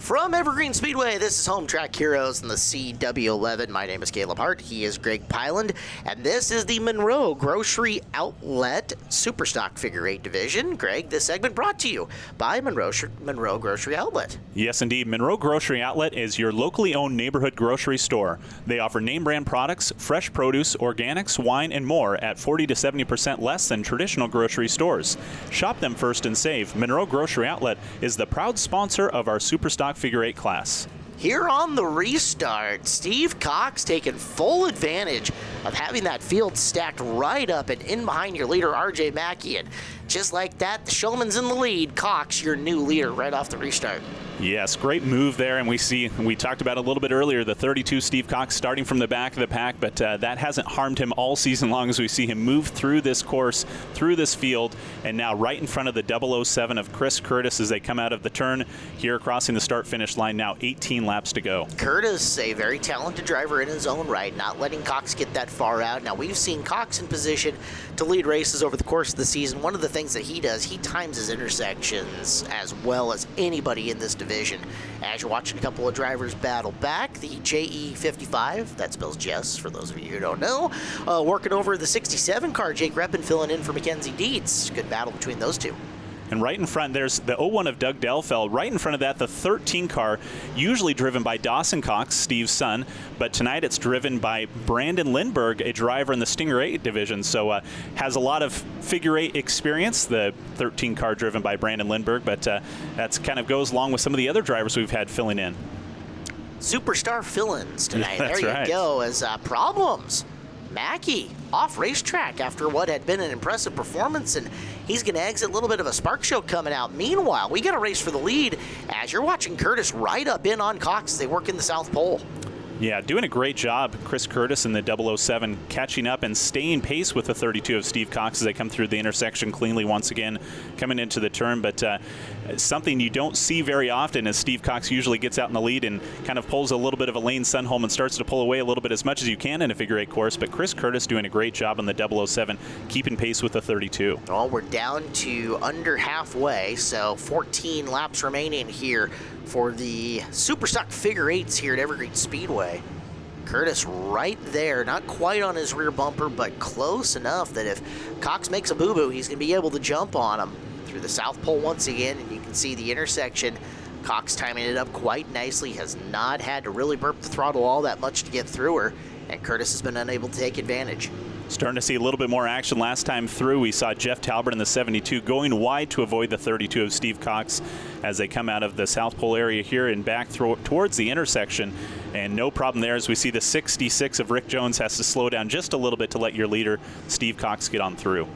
From Evergreen Speedway, this is Home Track Heroes in the CW11. My name is Caleb Hart. He is Greg Pyland. And this is the Monroe Grocery Outlet Superstock Figure 8 Division. Greg, this segment brought to you by Monroe Grocery Outlet. Yes, indeed. Monroe Grocery Outlet is your locally owned neighborhood grocery store. They offer name brand products, fresh produce, organics, wine, and more at 40 to 70% less than traditional grocery stores. Shop them first and save. Monroe Grocery Outlet is the proud sponsor of our Superstock Figure 8 class. Here on the restart, Steve Cox taking full advantage of having that field stacked right up and in behind your leader, RJ Mackey. And just like that, the showman's in the lead. Cox, your new leader, right off the restart. Yes, great move there, and we talked about it a little bit earlier, the 32 Steve Cox starting from the back of the pack, but that hasn't harmed him all season long as we see him move through this course, through this field, and now right in front of the 007 of Chris Curtis as they come out of the turn here crossing the start-finish line now, 18 laps to go. Curtis, a very talented driver in his own right, not letting Cox get that far out. Now, we've seen Cox in position to lead races over the course of the season. One of the things that he does, he times his intersections as well as anybody in this division. As you're watching a couple of drivers battle back, the JE55, that spells Jess, for those of you who don't know, working over the 67 car, Jake Reppin filling in for Mackenzie Dietz. Good battle between those two. And right in front, there's the 01 of Doug Delfeld. Right in front of that, the 13 car, usually driven by Dawson Cox, Steve's son, but tonight it's driven by Brandon Lindbergh, a driver in the Stinger 8 division. So has a lot of figure 8 experience, the 13 car driven by Brandon Lindbergh, but that's kind of goes along with some of the other drivers we've had filling in. Superstar fill-ins tonight. That's there you right. go. As problems. Mackey off racetrack after what had been an impressive performance, and he's going to exit a little bit of a spark show coming out. Meanwhile, we got a race for the lead as you're watching Curtis right up in on Cox as they work in the South Pole. Yeah, doing a great job, Chris Curtis in the 007, catching up and staying pace with the 32 of Steve Cox as they come through the intersection cleanly once again, coming into the turn. But something you don't see very often is Steve Cox usually gets out in the lead and kind of pulls a little bit of a Lane Sunholm and starts to pull away a little bit as much as you can in a figure 8 course. But Chris Curtis doing a great job on the 007, keeping pace with the 32. Well, we're down to under halfway, so 14 laps remaining here for the Superstock Figure 8s here at Evergreen Speedway. Curtis right there, not quite on his rear bumper, but close enough that if Cox makes a boo-boo, he's going to be able to jump on him through the South Pole once again, and you can see the intersection. Cox timing it up quite nicely, has not had to really burp the throttle all that much to get through her, and Curtis has been unable to take advantage. Starting to see a little bit more action last time through. We saw Jeff Talbert in the 72 going wide to avoid the 32 of Steve Cox as they come out of the South Pole area here and back towards the intersection. And no problem there as we see the 66 of Rick Jones has to slow down just a little bit to let your leader, Steve Cox, get on through.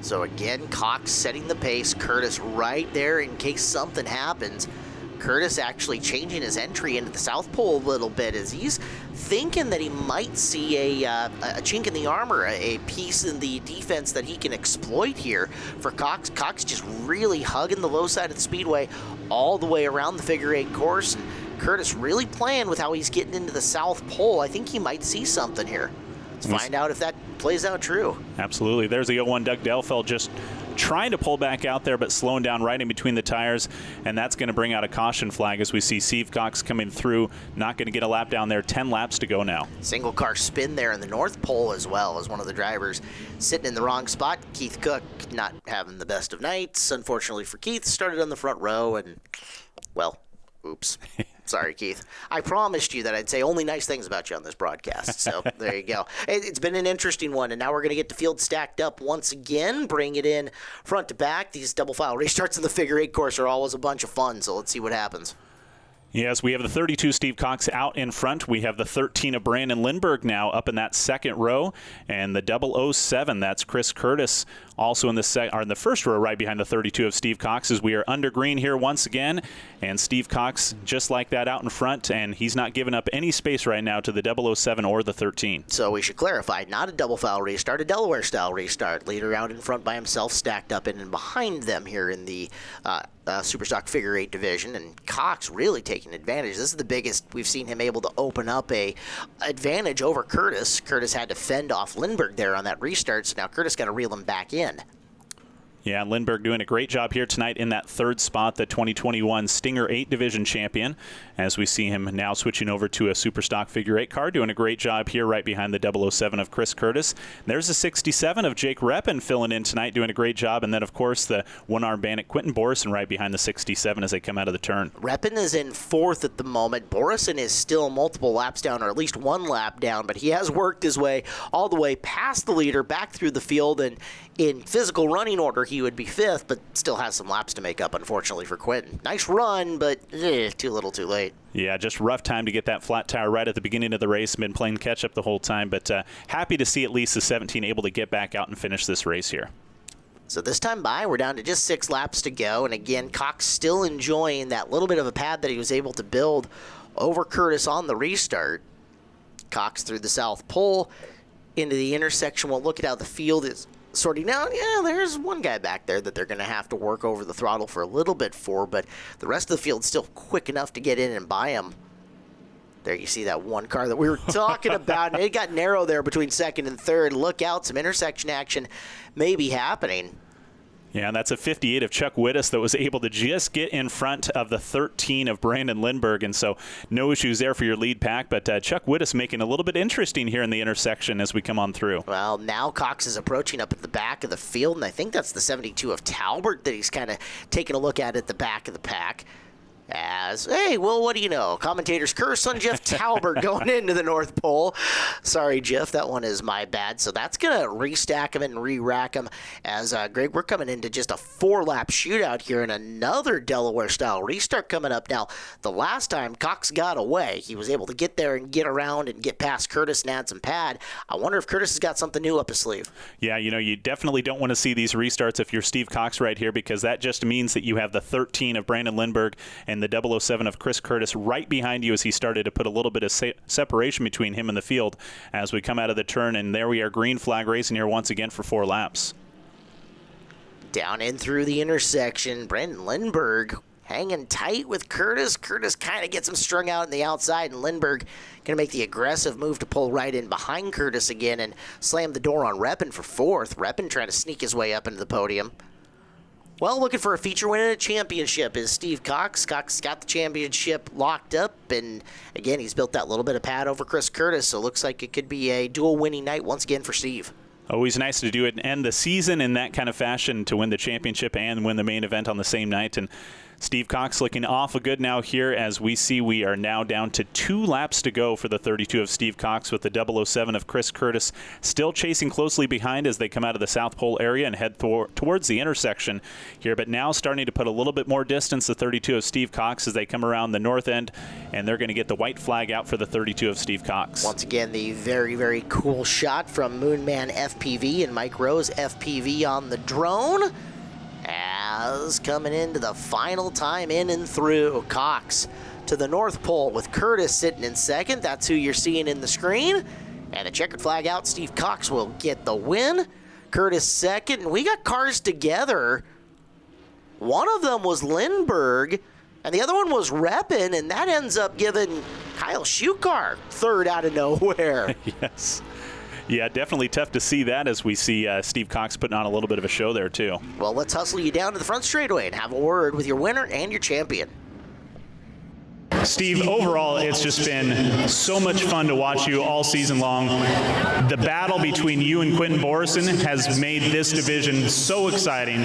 So again, Cox setting the pace, Curtis right there in case something happens. Curtis actually changing his entry into the South Pole a little bit as he's thinking that he might see a chink in the armor, a piece in the defense that he can exploit here for Cox. Cox just really hugging the low side of the speedway all the way around the figure 8 course. And Curtis really playing with how he's getting into the South Pole. I think he might see something here. Let's find out if that plays out true. Absolutely. There's the 01 Doug Delfeld just trying to pull back out there, but slowing down right in between the tires, and that's going to bring out a caution flag as we see Steve Cox coming through. Not going to get a lap down there. 10 laps to go now. Single car spin there in the North Pole as well as one of the drivers sitting in the wrong spot. Keith Cook not having the best of nights. Unfortunately for Keith, started on the front row and, well, oops. Sorry, Keith. I promised you that I'd say only nice things about you on this broadcast. So there you go. It's been an interesting one, and now we're going to get the field stacked up once again, bring it in front to back. These double file restarts in the figure 8 course are always a bunch of fun, so let's see what happens. Yes, we have the 32 Steve Cox out in front. We have the 13 of Brandon Lindbergh now up in that second row, and the 007, that's Chris Curtis, also in the first row right behind the 32 of Steve Cox as we are under green here once again, and Steve Cox just like that out in front, and he's not giving up any space right now to the 007 or the 13. So we should clarify, not a double file restart, a Delaware style restart. Leader out in front by himself, stacked up in and behind them here in the Superstock Figure 8 division, and Cox really taking advantage. This is the biggest we've seen him able to open up a advantage over Curtis. Curtis had to fend off Lindbergh there on that restart, so now Curtis got to reel him back in. Yeah, Lindbergh doing a great job here tonight in that third spot, the 2021 Stinger 8 Division champion, as we see him now switching over to a Super Stock Figure 8 car, doing a great job here right behind the 007 of Chris Curtis. There's the 67 of Jake Reppin filling in tonight, doing a great job, and then, of course, the one-arm bandit Quentin Borison right behind the 67 as they come out of the turn. Reppin is in fourth at the moment. Borison is still multiple laps down, or at least one lap down, but he has worked his way all the way past the leader, back through the field, and in physical running order, he would be fifth, but still has some laps to make up, unfortunately, for Quentin. Nice run, but too little too late. Yeah, just rough time to get that flat tire right at the beginning of the race. Been playing catch-up the whole time, but happy to see at least the 17 able to get back out and finish this race here. So this time by, we're down to just 6 laps to go, and again, Cox still enjoying that little bit of a pad that he was able to build over Curtis on the restart. Cox through the South Pole into the intersection. We'll look at how the field is sorting out. Yeah, there's one guy back there that they're going to have to work over the throttle for a little bit for, but the rest of the field's still quick enough to get in and buy him. There you see that one car that we were talking about, and it got narrow there between second and third. Look out, some intersection action may be happening. Yeah, that's a 58 of Chuck Wittes that was able to just get in front of the 13 of Brandon Lindbergh, and so no issues there for your lead pack, but Chuck Wittes making a little bit interesting here in the intersection as we come on through. Well, now Cox is approaching up at the back of the field, and I think that's the 72 of Talbert that he's kind of taking a look at the back of the pack. As, hey, well, what do you know? Commentators curse on Jeff Talbert going into the North Pole. Sorry, Jeff, that one is my bad. So that's going to restack him and re-rack him. As, Greg, we're coming into just a 4-lap shootout here and another Delaware-style restart coming up. Now, the last time Cox got away, he was able to get there and get around and get past Curtis and add some pad. I wonder if Curtis has got something new up his sleeve. Yeah, you know, you definitely don't want to see these restarts if you're Steve Cox right here, because that just means that you have the 13 of Brandon Lindbergh and the 007 of Chris Curtis right behind you as he started to put a little bit of separation between him and the field as we come out of the turn. And there we are, green flag racing here once again for 4 laps. Down in through the intersection, Brandon Lindbergh hanging tight with Curtis. Curtis kind of gets him strung out on the outside, and Lindbergh going to make the aggressive move to pull right in behind Curtis again and slam the door on Reppin for 4th. Reppin trying to sneak his way up into the podium. Well, looking for a feature win and a championship is Steve Cox. Cox got the championship locked up, and again, he's built that little bit of pad over Chris Curtis, so it looks like it could be a dual winning night once again for Steve. Always nice to do it and end the season in that kind of fashion, to win the championship and win the main event on the same night. And Steve Cox looking awful good now here, as we see we are now down to 2 laps to go for the 32 of Steve Cox, with the 007 of Chris Curtis still chasing closely behind as they come out of the South Pole area and head towards the intersection here. But now starting to put a little bit more distance, the 32 of Steve Cox, as they come around the north end, and they're going to get the white flag out for the 32 of Steve Cox. Once again, the very, very cool shot from Moonman FPV and Mike Rose FPV on the drone. As coming into the final time in and through, Cox to the North Pole with Curtis sitting in second. That's who you're seeing in the screen. And the checkered flag out, Steve Cox will get the win. Curtis second, and we got cars together. One of them was Lindbergh, and the other one was Reppin, and that ends up giving Kyle Shukar third out of nowhere. Yes. Yeah, definitely tough to see that, as we see Steve Cox putting on a little bit of a show there, too. Well, let's hustle you down to the front straightaway and have a word with your winner and your champion. Steve, overall, it's just been so much fun to watch you all season long. The battle between you and Quentin Borison has made this division so exciting,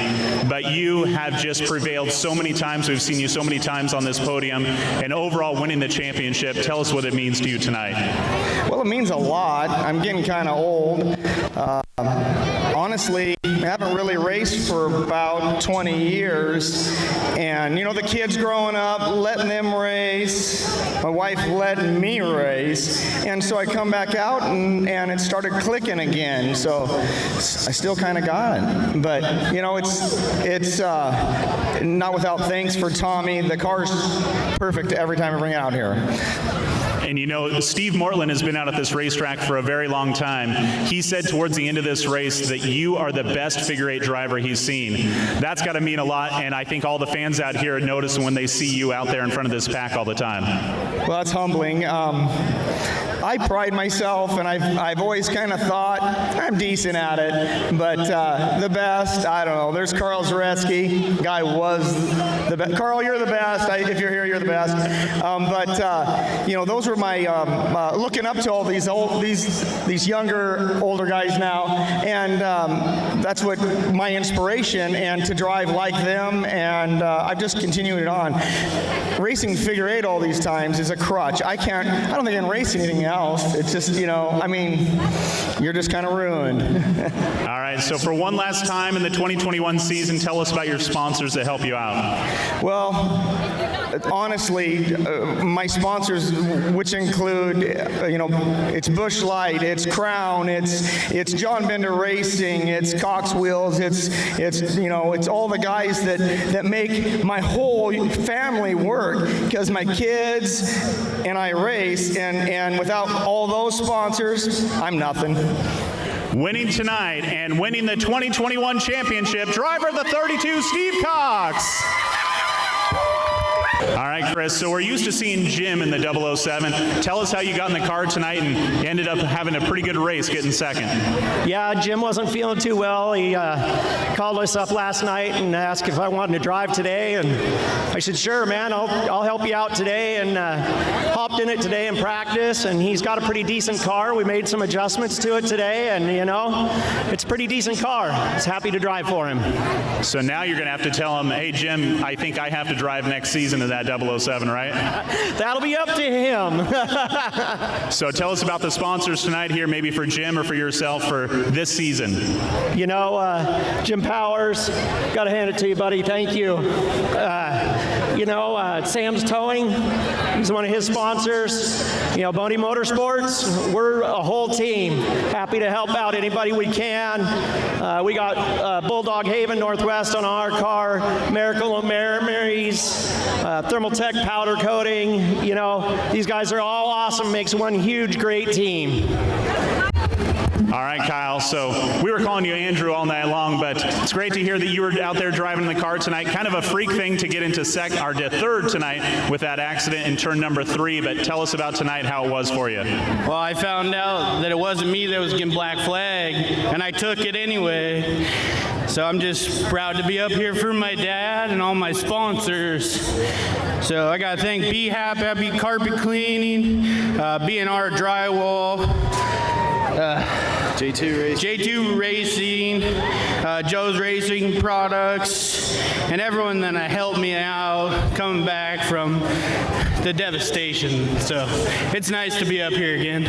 but you have just prevailed so many times. We've seen you so many times on this podium, and overall winning the championship. Tell us what it means to you tonight. Well, it means a lot. I'm getting kind of old. Honestly, I haven't really raced for about 20 years. And, you know, the kids growing up, letting them race, my wife letting me race. And so I come back out and it started clicking again. So I still kind of got it. But, you know, it's not without thanks for Tommy. The car's perfect every time I bring it out here. And you know, Steve Mortland has been out at this racetrack for a very long time. He said towards the end of this race that you are the best figure 8 driver he's seen. That's got to mean a lot, and I think all the fans out here notice when they see you out there in front of this pack all the time. Well, that's humbling. I pride myself, and I've always kind of thought I'm decent at it, but the best, I don't know. There's Carl Zaretsky. Guy was the best. Carl, you're the best. If you're here, you're the best. Those were my looking up to all these younger, older guys now, and that's what my inspiration, and to drive like them, and I've just continued it on. Racing figure eight all these times is a crutch. I don't think I can race anything else. It's just, you're just kind of ruined. All right, so for one last time in the 2021 season, tell us about your sponsors that help you out. Well, honestly, my sponsors, which include, it's Busch Light, it's Crown, it's John Bender Racing, it's Cox Wheels, it's all the guys that make my whole family work, because my kids and I race, and without all those sponsors, I'm nothing. Winning tonight and winning the 2021 championship, driver of the 32, Steve Cox. All right, Chris, so we're used to seeing Jim in the 007. Tell us how you got in the car tonight and ended up having a pretty good race, getting second. Yeah, Jim wasn't feeling too well. He called us up last night and asked if I wanted to drive today, and I said, sure, man, I'll help you out today, and hopped in it today in practice, and he's got a pretty decent car. We made some adjustments to it today, and, it's a pretty decent car. I was happy to drive for him. So now you're going to have to tell him, hey, Jim, I think I have to drive next season to that 007, right? That'll be up to him. So tell us about the sponsors tonight here, maybe for Jim or for yourself for this season. Jim Powers, got to hand it to you, buddy. Thank you. Sam's Towing, he's one of his sponsors. Boney Motorsports, we're a whole team. Happy to help out anybody we can. We got Bulldog Haven Northwest on our car, Miracle of Mary's, Thermaltech powder coating. These guys are all awesome. Makes one huge, great team. All right, Kyle, so we were calling you Andrew all night long, but it's great to hear that you were out there driving the car tonight. Kind of a freak thing to get into third tonight with that accident in turn number 3, but tell us about tonight, how it was for you. Well, I found out that it wasn't me that was getting black flag, and I took it anyway. So I'm just proud to be up here for my dad and all my sponsors. So I got to thank B-Hap, Happy Carpet Cleaning, B&R Drywall, J2 Racing, Joe's Racing Products, and everyone that helped me out coming back from the devastation. So it's nice to be up here again.